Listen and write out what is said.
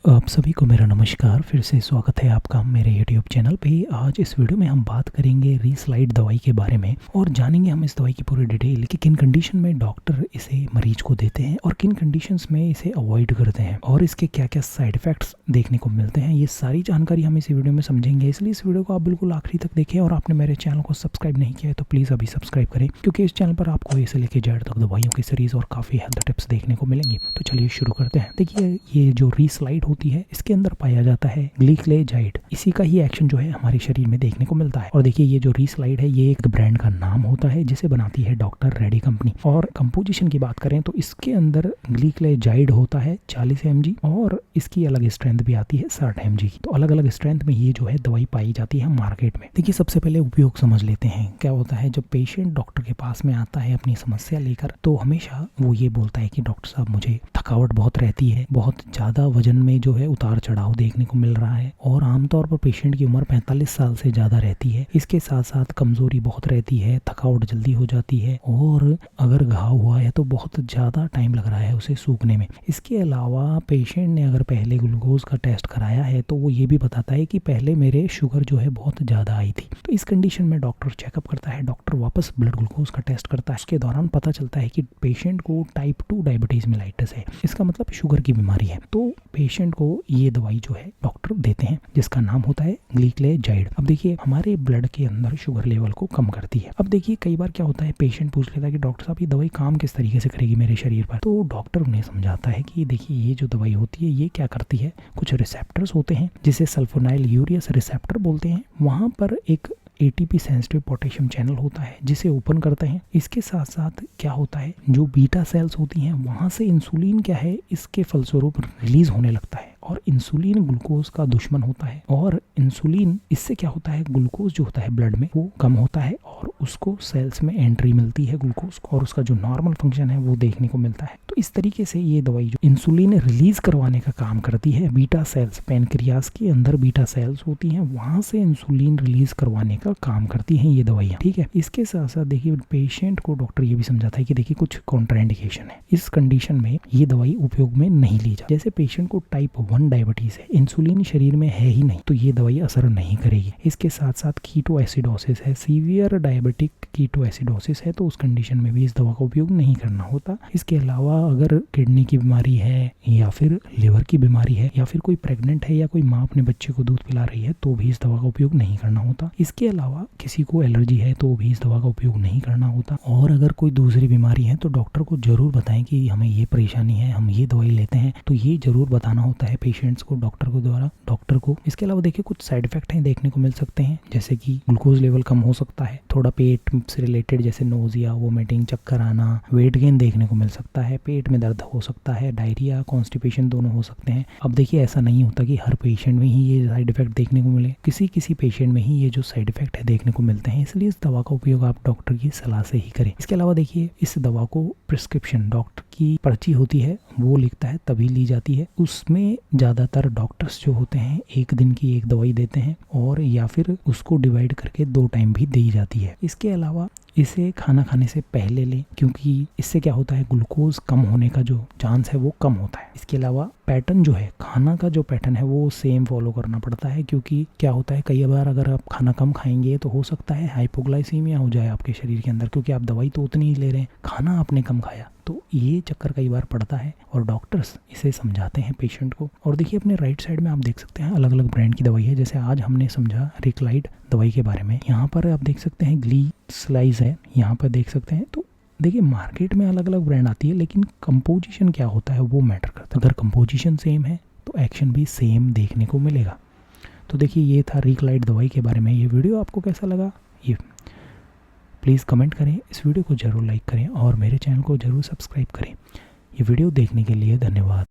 आप सभी को मेरा नमस्कार। फिर से स्वागत है आपका मेरे YouTube चैनल पे। आज इस वीडियो में हम बात करेंगे रीस्लाइड दवाई के बारे में और जानेंगे हम इस दवाई की पूरी डिटेल कि किन कंडीशन में डॉक्टर इसे मरीज को देते हैं और किन कंडीशंस में इसे अवॉइड करते हैं और इसके क्या क्या साइड इफेक्ट्स देखने को मिलते हैं। ये सारी जानकारी हम इस वीडियो में समझेंगे, इसलिए इस वीडियो को आप बिल्कुल आखिरी तक देखें। और आपने मेरे चैनल को सब्सक्राइब नहीं किया है तो प्लीज़ अभी सब्सक्राइब करें, क्योंकि इस चैनल पर आपको इसे लेके जेड तक दवाइयों की सीरीज और काफ़ी हेल्थ टिप्स देखने को मिलेंगी। तो चलिए शुरू करते हैं। देखिए, ये जो रीस्लाइड होती है इसके अंदर पाया जाता है ग्लीक्लेजाइड। इसी का ही एक्शन जो है हमारे शरीर में देखने को मिलता है। और देखिए, ये जो रीस्लाइड है ये एक ब्रांड का नाम होता है जिसे बनाती है डॉक्टर रेड्डी कंपनी। और कंपोजिशन की बात करें तो इसके अंदर ग्लीक्लेजाइड होता है 40 mg और इसकी अलग स्ट्रेंथ भी आती है 60 mg की। तो अलग अलग स्ट्रेंथ में ये जो है दवाई पाई जाती है मार्केट में। देखिए, सबसे पहले उपयोग समझ लेते हैं। क्या होता है, जब पेशेंट डॉक्टर के पास में आता है अपनी समस्या लेकर, तो हमेशा वो ये बोलता है कि डॉक्टर साहब, मुझे थकावट बहुत रहती है, बहुत ज़्यादा वजन में जो है उतार चढ़ाव देखने को मिल रहा है और आमतौर पर पेशेंट की उम्र 45 साल से ज़्यादा रहती है। इसके साथ साथ कमज़ोरी बहुत रहती है, थकावट जल्दी हो जाती है और अगर घाव हुआ है तो बहुत ज़्यादा टाइम लग रहा है उसे सूखने में। इसके अलावा पेशेंट ने अगर पहले ग्लूकोज का टेस्ट कराया है तो वो ये भी बताता है कि पहले मेरे शुगर जो है बहुत ज़्यादा आई थी। तो इस कंडीशन में डॉक्टर चेकअप करता है, डॉक्टर वापस ब्लड ग्लूकोज का टेस्ट करता है। उसके दौरान पता चलता है कि पेशेंट को टाइप 2 डायबिटीज़ मेलाइटिस है, इसका मतलब शुगर की बीमारी है। तो पेशेंट को ये दवाई जो है डॉक्टर देते हैं जिसका नाम होता है ग्लीक्लेजाइड। अब देखिए, हमारे ब्लड के अंदर शुगर लेवल को कम करती है। अब देखिए, कई बार क्या होता है, पेशेंट पूछ लेता है कि डॉक्टर साहब, ये दवाई काम किस तरीके से करेगी मेरे शरीर पर। तो डॉक्टर उन्हें समझाता है कि देखिए, ये जो दवाई होती है ये क्या करती है, कुछ रिसेप्टर्स होते हैं जिसे सल्फोनाइल यूरियस रिसेप्टर बोलते हैं। वहाँ पर एक ATP सेंसिटिव पोटेशियम चैनल होता है जिसे ओपन करते हैं। इसके साथ साथ क्या होता है, जो बीटा सेल्स होती हैं वहाँ से इंसुलिन क्या है इसके फलस्वरूप रिलीज होने लगता है। और इंसुलिन ग्लूकोज का दुश्मन होता है और इंसुलिन, इससे क्या होता है, ग्लूकोज जो होता है ब्लड में वो कम होता है और उसको सेल्स में एंट्री मिलती है ग्लूकोज को और उसका जो नॉर्मल फंक्शन है वो देखने को मिलता है। तो इस तरीके से ये दवाई जो इंसुलिन रिलीज करवाने का काम करती है, बीटा सेल्स, पैनक्रियाज के अंदर बीटा सेल्स होती हैं, वहां से इंसुलिन रिलीज करवाने का काम करती हैं ये दवाइयाँ। ठीक है, इसके साथ साथ देखिए, पेशेंट को डॉक्टर ये भी समझाता है कि देखिए, कुछ कॉन्ट्राइंडिकेशन है, इस कंडीशन में ये दवाई उपयोग में नहीं ली जाती। जैसे पेशेंट को टाइप 1 डायबिटीज है, इंसुलिन शरीर में है ही नहीं, तो ये दवाई असर नहीं करेगी। इसके साथ साथ कीटो एसिडोसिस है, सीवियर डायबिटिक कीटो एसिडोसिस है, तो उस कंडीशन में भी इस दवा का उपयोग नहीं करना होता। इसके अलावा अगर किडनी की बीमारी है या फिर लिवर की बीमारी है या फिर कोई प्रेग्नेंट है या कोई माँ अपने बच्चे को दूध पिला रही है तो भी इस दवा का उपयोग नहीं करना होता। इसके अलावा किसी को एलर्जी है तो भी इस दवा का उपयोग नहीं करना होता। और अगर कोई दूसरी बीमारी है तो डॉक्टर को जरूर बताएं कि हमें ये परेशानी है, हम ये दवाई लेते हैं, तो ये जरूर बताना होता है पेशेंट्स को डॉक्टर को द्वारा डॉक्टर को। इसके अलावा देखिए, कुछ साइड इफेक्ट हैं देखने को मिल सकते हैं, जैसे कि ग्लूकोज लेवल कम हो सकता है, थोड़ा पेट से रिलेटेड जैसे नोजिया, वोमिटिंग, चक्कर आना, वेट गेन देखने को मिल सकता है, पेट में दर्द हो सकता है, डायरिया, कॉन्स्टिपेशन दोनों हो सकते हैं। अब देखिए, ऐसा नहीं होता कि हर पेशेंट में ही ये साइड इफेक्ट देखने को मिले, किसी किसी पेशेंट में ही ये जो साइड इफेक्ट है देखने को मिलते हैं, इसलिए इस दवा का उपयोग आप डॉक्टर की सलाह से ही करें। इसके अलावा देखिए, इस दवा को प्रिस्क्रिप्शन, डॉक्टर की पर्ची होती है वो लिखता है तभी ली जाती है। उसमें ज़्यादातर डॉक्टर्स जो होते हैं एक दिन की एक दवाई देते हैं और या फिर उसको डिवाइड करके 2 टाइम भी दी जाती है। इसके अलावा इसे खाना खाने से पहले लें, क्योंकि इससे क्या होता है, ग्लूकोज कम होने का जो चांस है वो कम होता है। इसके अलावा पैटर्न जो है, खाना का जो पैटर्न है वो सेम फॉलो करना पड़ता है, क्योंकि क्या होता है, कई बार अगर आप खाना कम खाएंगे तो हो सकता है हाइपोग्लाइसीमिया हो जाए आपके शरीर के अंदर, क्योंकि आप दवाई तो उतनी ही ले रहे हैं, खाना आपने कम खाया। तो ये चक्कर कई बार पड़ता है और डॉक्टर्स इसे समझाते हैं पेशेंट को। और देखिए, अपने राइट साइड में आप देख सकते हैं अलग अलग ब्रांड की दवाई है। जैसे आज हमने समझा रिक्लाइड दवाई के बारे में, यहाँ पर आप देख सकते हैं ग्लीस्लाइड है, यहाँ पर देख सकते हैं। तो देखिए, मार्केट में अलग अलग ब्रांड आती है, लेकिन कंपोजिशन क्या होता है वो मैटर करता है। अगर कंपोजिशन सेम है तो एक्शन भी सेम देखने को मिलेगा। तो देखिए, ये था रिक्लाइड दवाई के बारे में। ये वीडियो आपको कैसा लगा ये प्लीज़ कमेंट करें, इस वीडियो को ज़रूर लाइक करें और मेरे चैनल को ज़रूर सब्सक्राइब करें। ये वीडियो देखने के लिए धन्यवाद।